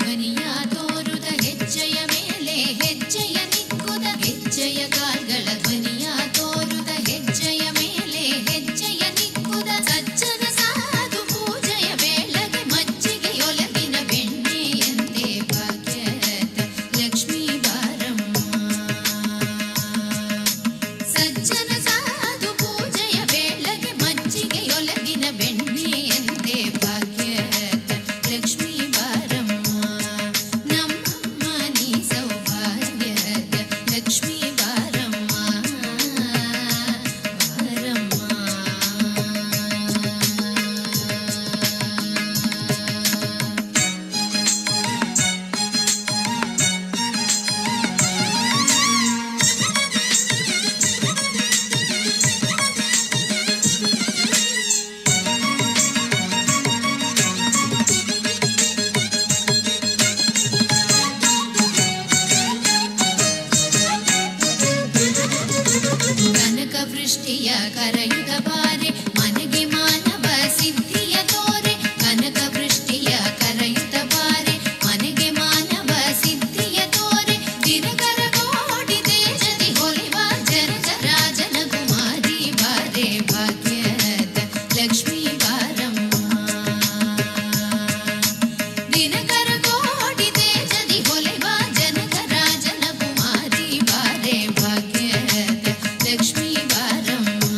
ಧ್ವನಿಯ ತೋರುದ ಹೆಜ್ಜೆಯ ಮೇಲೆ ಹೆಜ್ಜೆಯ ನಿಕ್ಕುದ ಹೆಜ್ಜೆಯ ಕಾಲ್ಗಳ ಧ್ವನಿಯ ತೋರುದ ಹೆಜ್ಜೆಯ ಮೇಲೆ ಹೆಜ್ಜೆಯ ನಿಕ್ಕುದ ಸಜ್ಜನ ಸಾಧು ಪೂಜೆಯ ವೇಳೆಗೆ ಮಜ್ಜಿಗೆಯೊಲಗಿನ ಬೆಣ್ಣೆಯಂತೆ ಭಾಗ್ಯದ ಲಕ್ಷ್ಮೀ ಬಾರಮ್ಮ. ಸಜ್ಜನ ಸಾಧು ಪೂಜೆಯ ವೇಳೆಗೆ ಮಜ್ಜಿಗೆಯೊಲಗಿನ ಬೆಣ್ಣೆಯಂತೆ ಭಾಗ್ಯದ ಲಕ್ಷ್ಮೀ ಬಾರಮ್ಮ. ನಮ್ಮಮ್ಮ ನೀ ಸೌಭಾಗ್ಯದ ಲಕ್ಷ್ಮೀ ಬಾರಮ್ಮ ಬಾರಮ್ಮ. ಕನಕ ವೃಷ್ಟಿಯ ಕರೆಯುತ್ತ ಬಾರೆ ಮನೆಗೆ ಮಾನವ ಸಿದ್ಧಿಯ ತೋರೆ. ಕನಕ ವೃಷ್ಟಿಯ ಕರೆಯುತ್ತ ಬಾರೆ ಮನೆಗೆ ಮಾನವ ಸಿದ್ಧಿಯ ತೋರೆ. ದಿನಕರ ಕೋಟಿ ತೇಜದಿ ಹೊಲಿವ ಜನಕ ರಾಜನ ಕುಮಾರಿ ಬಾರೆ ಭಾಗ್ಯದ ಲಕ್ಷ್ಮೀ ಬಾರಮ್ಮ. ದಿನಕರ ಕೋಟಿ ತೇಜದಿ ಹೊಲಿವ ಜನಕ ರಾಜನ ಕುಮಾರಿ ಬಾರೆ ಭಾಗ್ಯದ ಲಕ್ಷ್ಮೀ ಬಾರಮ್ಮ.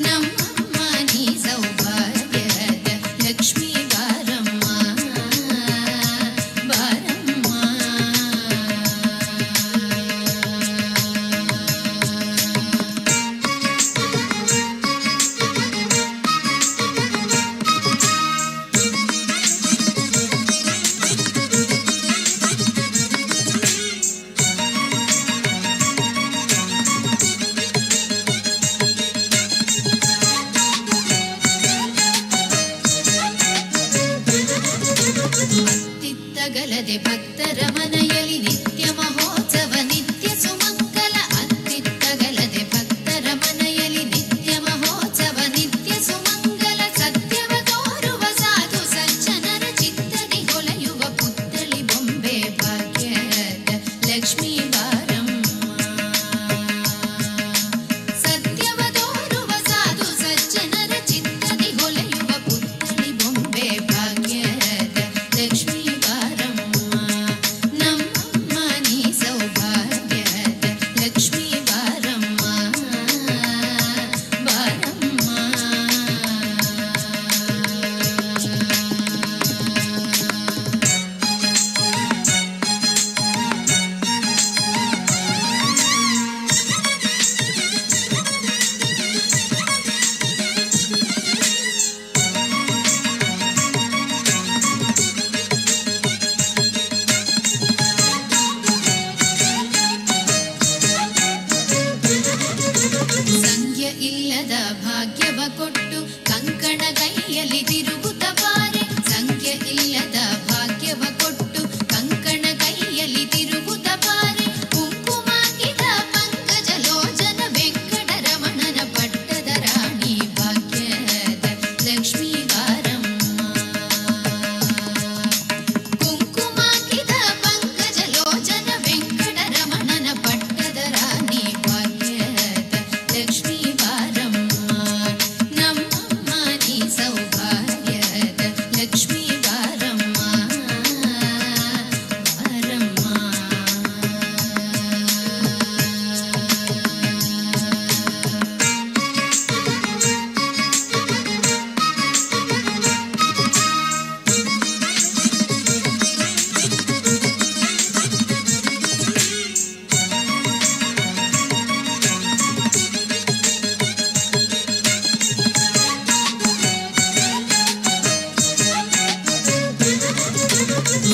ನಮ್ಮಮ್ಮ ನೀ ಸೌಭಾಗ್ಯದ ಲಕ್ಷ್ಮೀ ಬಾರಮ್ಮ ಬಾರಮ್ಮ. ಅತ್ತಿತ್ತಗಲದೆ ಭಕ್ತರ ಮನೆಯಲ್ಲಿ ನಿತ್ಯ ಮಹೋತ್ಸವ ನಿತ್ಯ ಸುಮಂಗಲ. ಅತ್ತಿತ್ತಗಲದೆ ಭಕ್ತರ ಮನೆಯಲ್ಲಿ ನಿತ್ಯ ಮಹೋತ್ಸವ ನಿತ್ಯ ಸುಮಂಗಲ. ಸತ್ಯವ ತೋರುವ ಸಾಧು ಸಜ್ಜನರ ಚಿತ್ತದಿ ಹೊಲೆಯುವ ಪುತ್ಥಳಿ ಬೊಂಬೆ ಭಾಗ್ಯದ ಲಕ್ಷ್ಮೀ ಬಾರಮ್ಮ. ಸತ್ಯವ ತೋರುವ ಸಾಧು ಸಜ್ಜನರ ಚಿತ್ತದಿ ಹೊಲೆಯುವ ಪುತ್ಥಳಿ ಬೊಂಬೆ ಭಾಗ್ಯದ ಲಕ್ಷ್ಮೀ ಬಾರಮ್ಮ. ನಮ್ಮಮ್ಮ ನೀ ಸೌಭಾಗ್ಯದ ಲಕ್ಷ್ಮೀ ಬಾರಮ್ಮ ಬಾರಮ್ಮ. ಸಂಖ್ಯ ಇಲ್ಲದ ಭಾಗ್ಯವ ಕೊಟ್ಟು ಕಂಕಣ ಕೈಯಲ್ಲಿ ತಿರುಗುತ್ತ ಬಾರೆ. ಸಂಖ್ಯ ಇಲ್ಲದ ಭಾಗ್ಯವ ಕೊಟ್ಟು ಕಂಕಣ ಕೈಯಲ್ಲಿ ತಿರುಗುತ್ತ ಬಾರೆ. ಕುಂಕುಮಾಕಿದ ಪಂಕಜ ಲೋಚನ ವೆಂಕಟರಮಣನ ಪಟ್ಟದ ರಾಣಿ ಭಾಗ್ಯದ ಲಕ್ಷ್ಮೀ ಬಾರಮ್ಮ. ಕುಂಕುಮಾಕಿದ ಪಂಕಜ ಲೋಚನ ವೆಂಕಟರಮಣನ ಪಟ್ಟದ ರಾಣಿ ಭಾಗ್ಯದ ಲಕ್ಷ್ಮೀ ಬಾರಮ್ಮ. ನಮ್ಮಮ್ಮ ನೀ ಸೌಭಾಗ್ಯದ ಲಕ್ಷ್ಮೀ ಬಾರಮ್ಮ ಬಾರಮ್ಮ.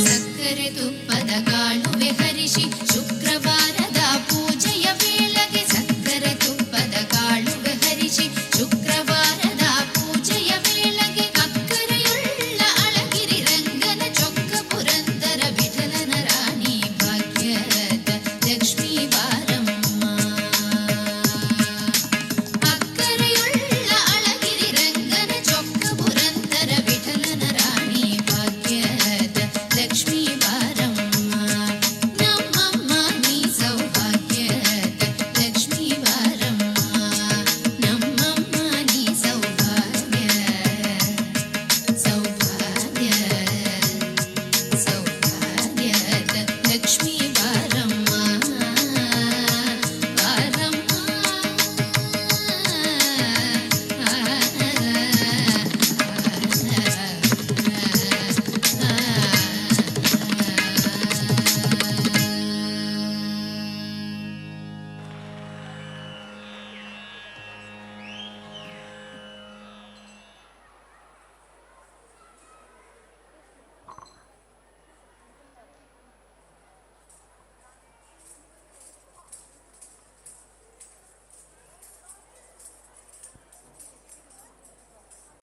ಸಕ್ಕರೆ ತುಪ್ಪ